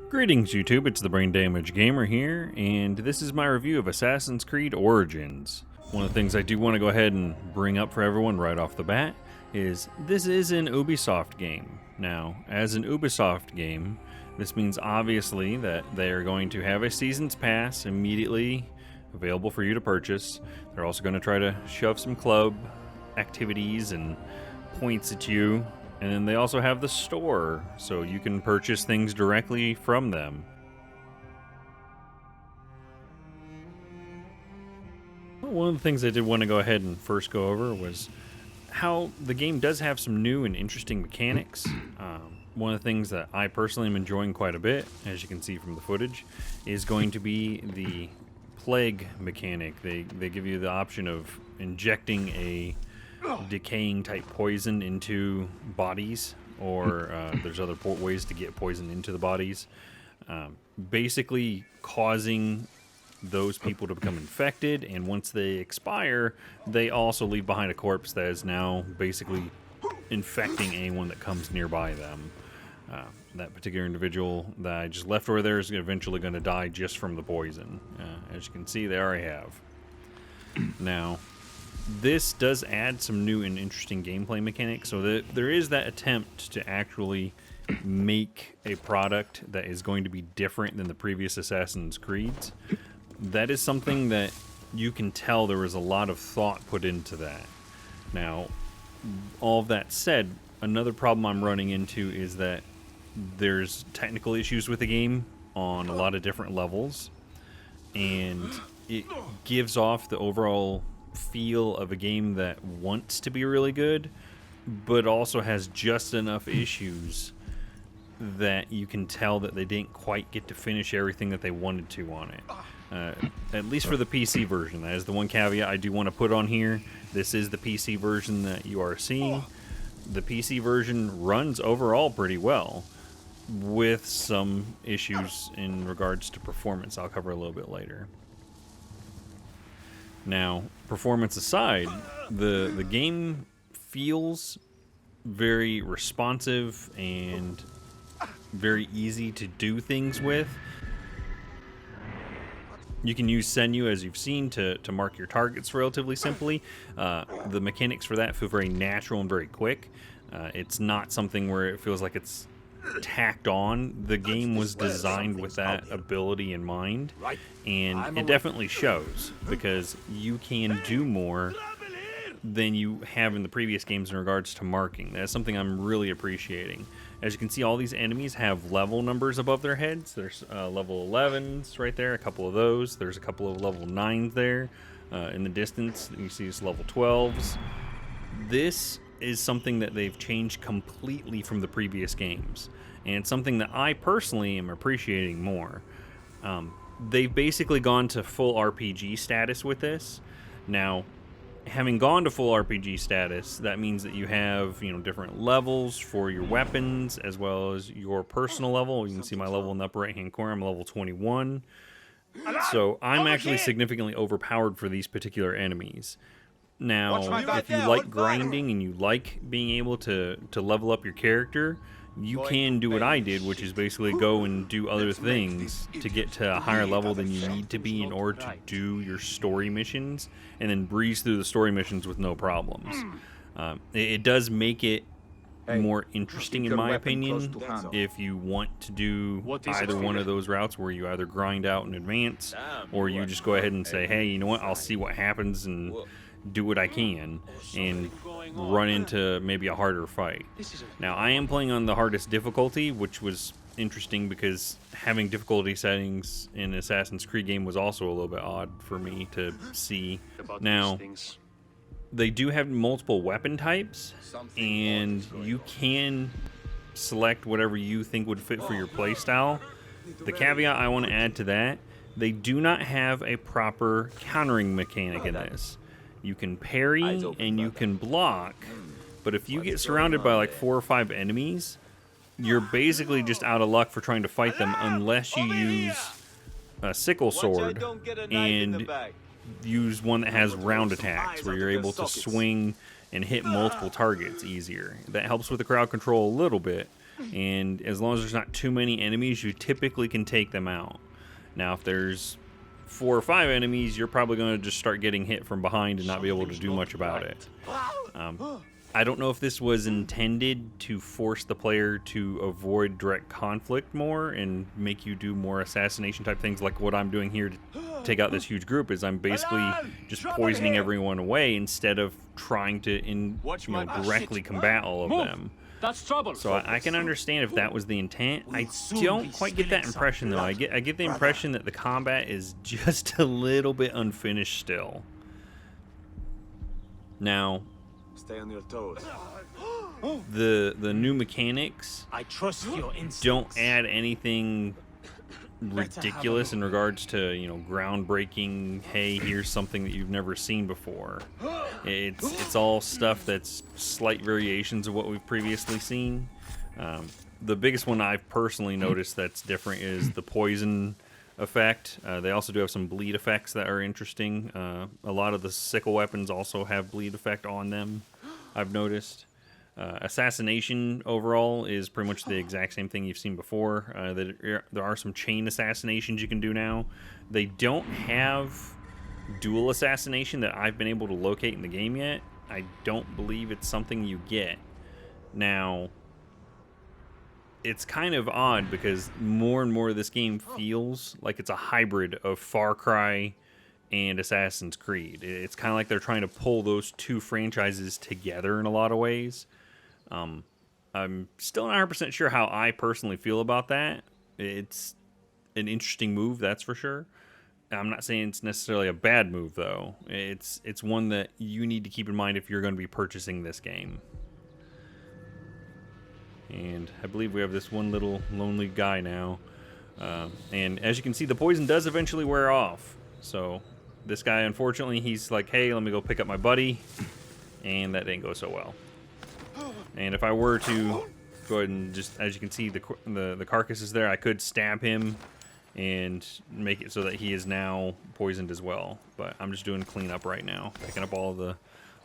Greetings YouTube, it's the Brain Damage Gamer here, and this is my review of Assassin's Creed Origins. One of the things I do want to go ahead and bring up for everyone right off the bat is this is an Ubisoft game. Now, as an Ubisoft game, this means obviously that they are going to have a Season's Pass immediately available for you to purchase. They're also going to try to shove some club activities and points at you. And then they also have the store, so you can purchase things directly from them. One of the things I did want to go ahead and first go over was how the game does have some new and interesting mechanics. One of the things that I personally am enjoying quite a bit, as you can see from the footage, is going to be the plague mechanic. They give you the option of injecting a decaying type poison into bodies, or there's other ways to get poison into the bodies, basically causing those people to become infected, and once they expire they also leave behind a corpse that is now basically infecting anyone that comes nearby them. That particular individual that I just left over there is eventually going to die just from the poison. As you can see, they already have. Now this does add some new and interesting gameplay mechanics, so that there is that attempt to actually make a product that is going to be different than the previous Assassin's Creeds. That is something that you can tell there was a lot of thought put into that. Now, all of that said, another problem I'm running into is that there's technical issues with the game on a lot of different levels, and it gives off the overall feel of a game that wants to be really good, but also has just enough issues that you can tell that they didn't quite get to finish everything that they wanted to on it. At least for the PC version. That is the one caveat I do want to put on here. This is the PC version that you are seeing. The PC version runs overall pretty well, with some issues in regards to performance I'll cover a little bit later. Now, performance aside, the game feels very responsive and very easy to do things with. You can use Senu, as you've seen, to mark your targets relatively simply. The mechanics for that feel very natural and very quick. It's not something where it feels like it's tacked on. The game was designed with that ability in mind, and it definitely shows, because you can do more than you have in the previous games in regards to marking. That's something I'm really appreciating. As you can see, all these enemies have level numbers above their heads. There's level 11s right there, a couple of those. There's a couple of level 9s there in the distance. You see it's level 12s. This is something that they've changed completely from the previous games, and something that I personally am appreciating more. They've basically gone to full RPG status with this. Now, having gone to full RPG status, that means that you have, different levels for your weapons as well as your personal level. You can see my level in the upper right hand corner. I'm level 21, so I'm actually significantly overpowered for these particular enemies. Now, if you like grinding and you like being able to level up your character, you can do what I did, which is basically go and do other things to get to a higher level than you need to be in order to do your story missions, and then breeze through the story missions with no problems. It does make it more interesting, in my opinion, if you want to do either one of those routes, where you either grind out in advance, or you just go ahead and say, hey, you know what, I'll see what happens and do what I can and run into maybe a harder fight. Now, I am playing on the hardest difficulty, which was interesting because having difficulty settings in an Assassin's Creed game was also a little bit odd for me to see. Now, they do have multiple weapon types, and you can select whatever you think would fit for your playstyle. The caveat I want to add to that, they do not have a proper countering mechanic in this. You can parry and you can block, but if you get surrounded by like 4 or 5 enemies, you're basically just out of luck for trying to fight them unless you use a sickle sword and use one that has round attacks, where you're able to swing and hit multiple targets easier. That helps with the crowd control a little bit, and as long as there's not too many enemies, you typically can take them out. Now, if there's 4 or 5 enemies, you're probably going to just start getting hit from behind and not be able to do much about it. I don't know if this was intended to force the player to avoid direct conflict more and make you do more assassination type things like what I'm doing here to take out this huge group. Is I'm basically just poisoning everyone away instead of trying to directly combat all of them. That's trouble. So I can understand if that was the intent. I don't quite get that impression though. I get the impression that the combat is just a little bit unfinished still. Now, stay on your toes. the new mechanics I trust your instincts. don't add anything ridiculous in regards to, groundbreaking, hey, here's something that you've never seen before. It's all stuff that's slight variations of what we've previously seen. The biggest one I've personally noticed that's different is the poison effect. They also do have some bleed effects that are interesting. A lot of the sickle weapons also have bleed effect on them, I've noticed. Assassination overall is pretty much the exact same thing you've seen before. There are some chain assassinations you can do now. They don't have dual assassination that I've been able to locate in the game yet. I don't believe it's something you get. Now, it's kind of odd because more and more of this game feels like it's a hybrid of Far Cry and Assassin's Creed. It's kind of like they're trying to pull those two franchises together in a lot of ways. I'm still not 100% sure how I personally feel about that. It's an interesting move, that's for sure. I'm not saying it's necessarily a bad move, though. It's one that you need to keep in mind if you're going to be purchasing this game. And I believe we have this one little lonely guy now. And as you can see, the poison does eventually wear off. So this guy, unfortunately, he's like, hey, let me go pick up my buddy. And that didn't go so well. And if I were to go ahead and just, as you can see, the carcass is there, I could stab him and make it so that he is now poisoned as well. But I'm just doing cleanup right now, picking up all the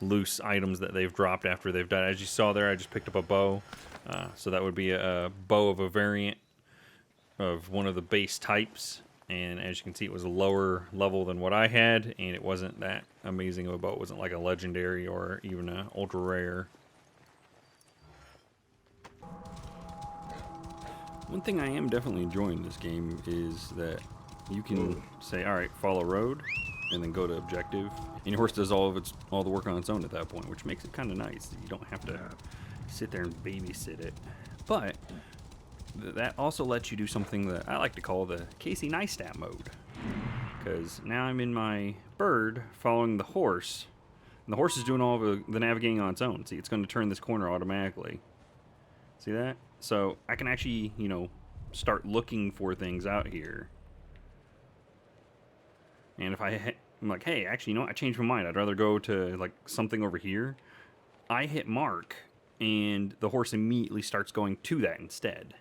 loose items that they've dropped after they've died. As you saw there, I just picked up a bow. So that would be a bow of a variant of one of the base types. And as you can see, it was a lower level than what I had, and it wasn't that amazing of a bow. It wasn't like a legendary or even an ultra rare. One thing I am definitely enjoying in this game is that you can say, all right, follow road, and then go to objective. And your horse does all the work on its own at that point, which makes it kind of nice. You don't have to sit there and babysit it. But that also lets you do something that I like to call the Casey Neistat mode. Because now I'm in my bird following the horse. And the horse is doing all of the navigating on its own. See, it's going to turn this corner automatically. See that? So I can actually, start looking for things out here. And if I'm like, hey, actually, I changed my mind. I'd rather go to, like, something over here. I hit mark, and the horse immediately starts going to that instead.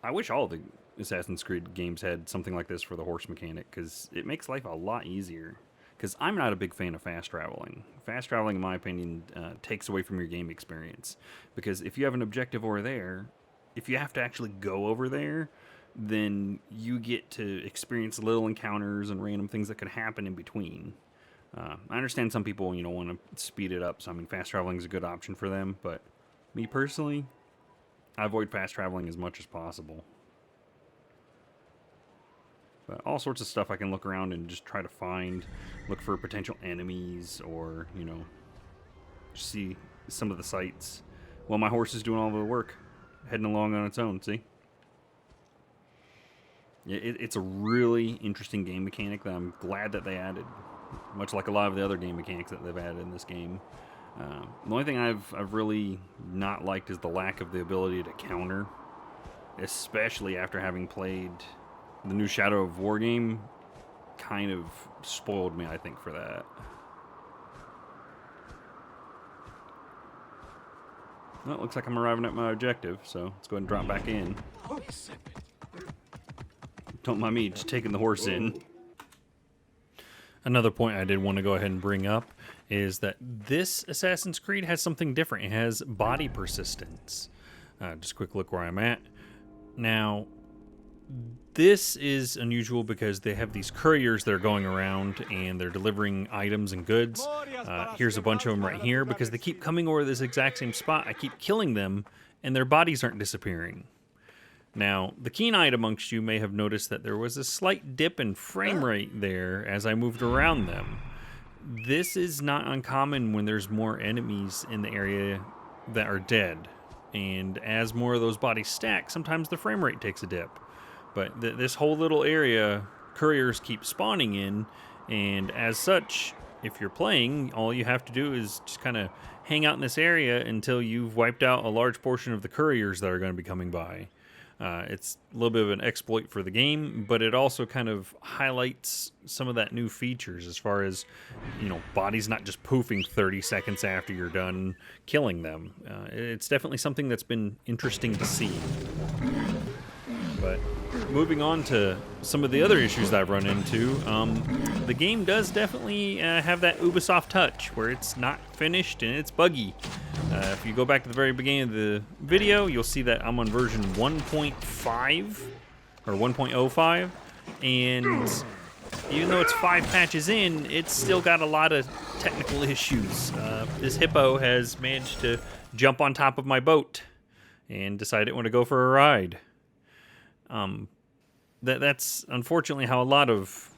I wish all the Assassin's Creed games had something like this for the horse mechanic, because it makes life a lot easier. Because I'm not a big fan of fast traveling. Fast traveling, in my opinion, takes away from your game experience. Because if you have an objective over there, if you have to actually go over there, then you get to experience little encounters and random things that could happen in between. I understand some people, want to speed it up. So, fast traveling is a good option for them. But me personally, I avoid fast traveling as much as possible. But all sorts of stuff I can look around and just try to look for potential enemies or, see some of the sights. Well, my horse is doing all the work, heading along on its own, see? It's a really interesting game mechanic that I'm glad that they added, much like a lot of the other game mechanics that they've added in this game. The only thing I've really not liked is the lack of the ability to counter, especially after having played the new Shadow of War game. Kind of spoiled me, I think, for that. Well, it looks like I'm arriving at my objective, so let's go ahead and drop back in. Don't mind me just taking the horse in. Another point I did want to go ahead and bring up is that this Assassin's Creed has something different. It has body persistence. Just a quick look where I'm at. Now, this is unusual because they have these couriers that are going around and they're delivering items and goods. Here's a bunch of them right here because they keep coming over this exact same spot. I keep killing them and their bodies aren't disappearing. Now, the keen-eyed amongst you may have noticed that there was a slight dip in frame rate there as I moved around them. This is not uncommon when there's more enemies in the area that are dead. And as more of those bodies stack, sometimes the frame rate takes a dip. But this whole little area, couriers keep spawning in, and as such, if you're playing, all you have to do is just kind of hang out in this area until you've wiped out a large portion of the couriers that are going to be coming by. It's a little bit of an exploit for the game, but it also kind of highlights some of that new features as far as, bodies not just poofing 30 seconds after you're done killing them. It's definitely something that's been interesting to see. But moving on to some of the other issues that I've run into, the game does definitely have that Ubisoft touch where it's not finished and it's buggy. If you go back to the very beginning of the video, you'll see that I'm on version 1.5 or 1.05, and even though it's 5 patches in, it's still got a lot of technical issues. This hippo has managed to jump on top of my boat and decided it wanted to go for a ride. That's unfortunately how a lot of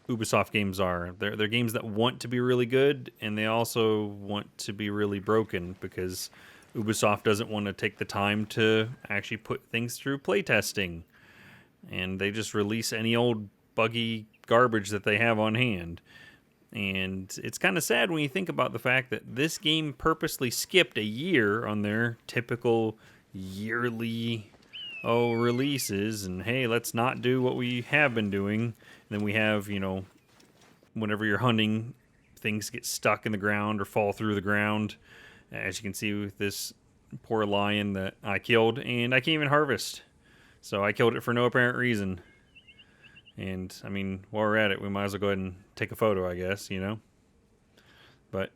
Ubisoft games are. They're games that want to be really good, and they also want to be really broken because Ubisoft doesn't want to take the time to actually put things through playtesting. And they just release any old buggy garbage that they have on hand. And it's kind of sad when you think about the fact that this game purposely skipped a year on their typical yearly releases, and hey, let's not do what we have been doing. And then we have, whenever you're hunting, things get stuck in the ground or fall through the ground. As you can see with this poor lion that I killed, and I can't even harvest. So I killed it for no apparent reason. And, I mean, while we're at it, we might as well go ahead and take a photo, I guess, But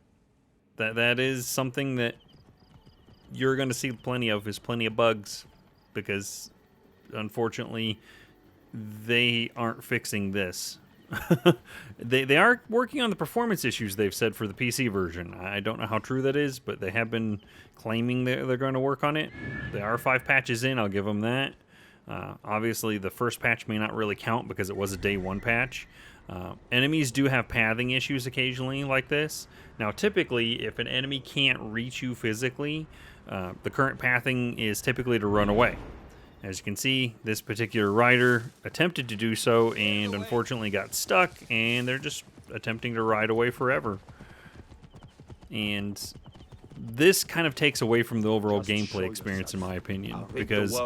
that is something that you're going to see plenty of bugs. Because, unfortunately, they aren't fixing this. They are working on the performance issues they've said for the PC version. I don't know how true that is, but they have been claiming they're going to work on it. They are 5 patches in, I'll give them that. Obviously, the first patch may not really count because it was a day 1 patch. Enemies do have pathing issues occasionally like this. Now, typically, if an enemy can't reach you physically, the current pathing is typically to run away. As you can see, this particular rider attempted to do so and unfortunately got stuck, and they're just attempting to ride away forever. And this kind of takes away from the overall gameplay experience, in my opinion, because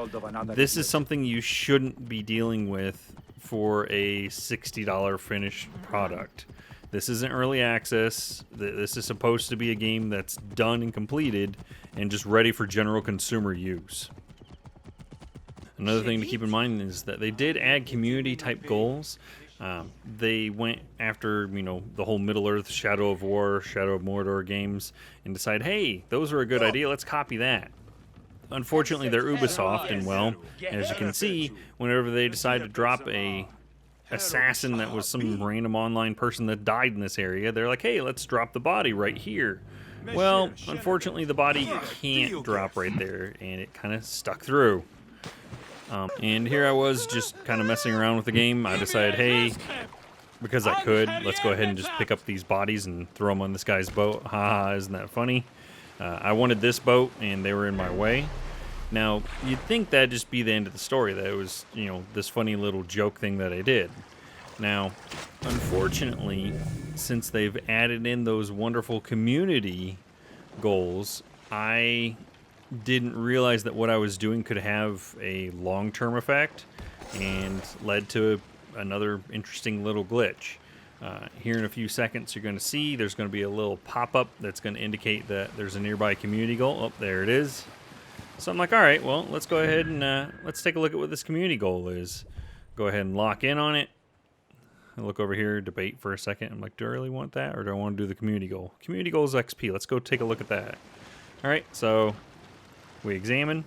this is something you shouldn't be dealing with for a $60 finished product. This isn't early access. This is supposed to be a game that's done and completed and just ready for general consumer use. Another thing to keep in mind is that they did add community-type goals. They went after, the whole Middle-earth, Shadow of War, Shadow of Mordor games and decided, hey, those are a good idea, let's copy that. Unfortunately, they're Ubisoft, and well, as you can see, whenever they decide to drop a assassin that was some random online person that died in this area, they're like, hey, let's drop the body right here. Well, unfortunately, the body can't drop right there, and it kind of stuck through. And here I was just kind of messing around with the game. I decided, hey, because I could, let's go ahead and just pick up these bodies and throw them on this guy's boat. Haha, isn't that funny? I wanted this boat, and they were in my way. Now, you'd think that'd just be the end of the story, that it was, this funny little joke thing that I did. Now, unfortunately, since they've added in those wonderful community goals, I didn't realize that what I was doing could have a long-term effect and led to another interesting little glitch. Here in a few seconds, you're going to see there's going to be a little pop-up that's going to indicate that there's a nearby community goal. Oh, there it is. So I'm like, all right, well, let's go ahead and let's take a look at what this community goal is. Go ahead and lock in on it. I look over here, debate for a second. I'm like, do I really want that, or do I want to do the community goal? Community goal is XP. Let's go take a look at that. All right, so We examine.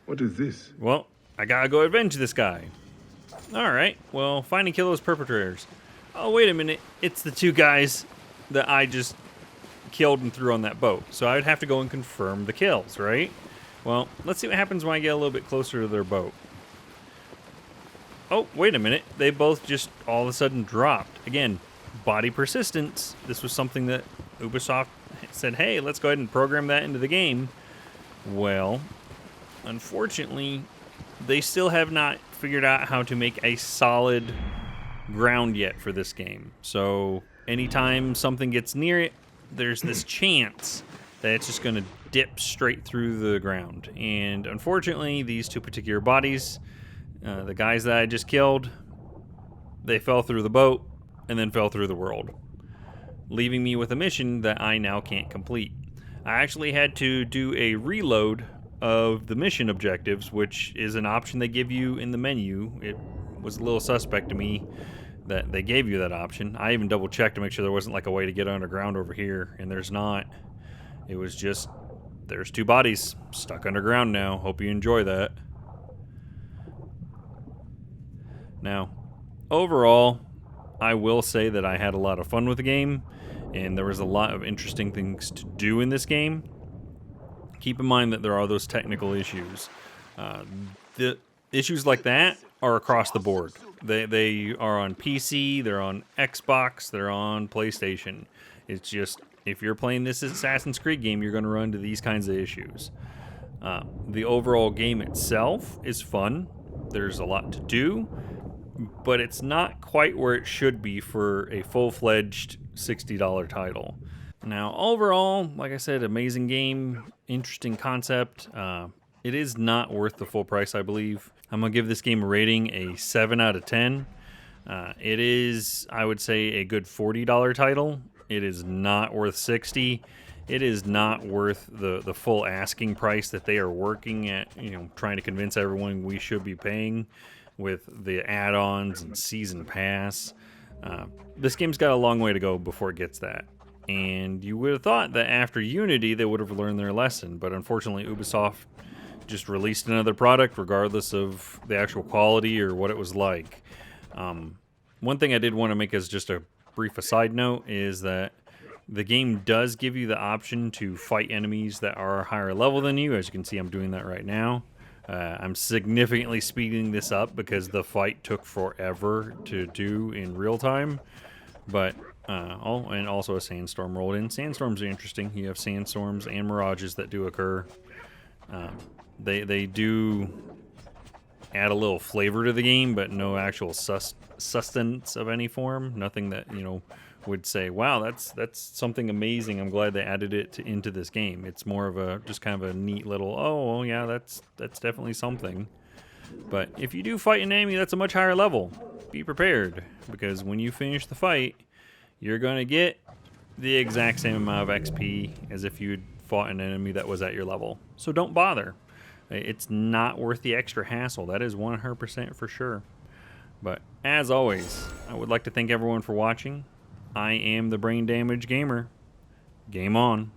What is this? Well, I gotta go avenge this guy. Alright, well, find and kill those perpetrators. Oh, wait a minute. It's the two guys that I just killed and threw on that boat. So I would have to go and confirm the kills, right? Well, let's see what happens when I get a little bit closer to their boat. Oh, wait a minute. They both just all of a sudden dropped. Again, body persistence. This was something that Ubisoft said, hey, let's go ahead and program that into the game. Well, unfortunately, they still have not figured out how to make a solid ground yet for this game. So anytime something gets near it, there's this chance that it's just going to dip straight through the ground. And unfortunately, these two particular bodies, the guys that I just killed, they fell through the boat and then fell through the world, leaving me with a mission that I now can't complete. I actually had to do a reload of the mission objectives, which is an option they give you in the menu. It was a little suspect to me that they gave you that option. I even double checked to make sure there wasn't like a way to get underground over here, and there's not. It was just, there's two bodies stuck underground now. Hope you enjoy that. Now, overall, I will say that I had a lot of fun with the game, and there was a lot of interesting things to do in this game. Keep in mind that there are those technical issues. The issues like that are across the board. They are on PC, they're on Xbox, they're on PlayStation. It's just, if you're playing this Assassin's Creed game, you're going to run into these kinds of issues. The overall game itself is fun. There's a lot to do, but it's not quite where it should be for a full-fledged $60 title. Now, overall, like I said, amazing game, interesting concept. It is not worth the full price, I believe. I'm going to give this game a rating, a 7 out of 10. It is, I would say, a good $40 title. It is not worth $60. It is not worth the full asking price that they are working at, trying to convince everyone we should be paying with the add-ons and season pass. This game's got a long way to go before it gets that. And you would have thought that after Unity, they would have learned their lesson. But unfortunately, Ubisoft just released another product regardless of the actual quality or what it was like. One thing I did want to make as just a brief aside note is that the game does give you the option to fight enemies that are higher level than you. As you can see, I'm doing that right now. I'm significantly speeding this up because the fight took forever to do in real time. But, and also a sandstorm rolled in. Sandstorms are interesting. You have sandstorms and mirages that do occur. They do add a little flavor to the game, but no actual sustenance of any form. Nothing that, would say, wow, that's something amazing. I'm glad they added it into this game. It's more of a, just kind of a neat little, oh, yeah, that's definitely something. But if you do fight an enemy that's a much higher level, be prepared, because when you finish the fight, you're going to get the exact same amount of XP as if you'd fought an enemy that was at your level. So don't bother. It's not worth the extra hassle. That is 100% for sure. But as always, I would like to thank everyone for watching. I am the Brain Damage Gamer. Game on.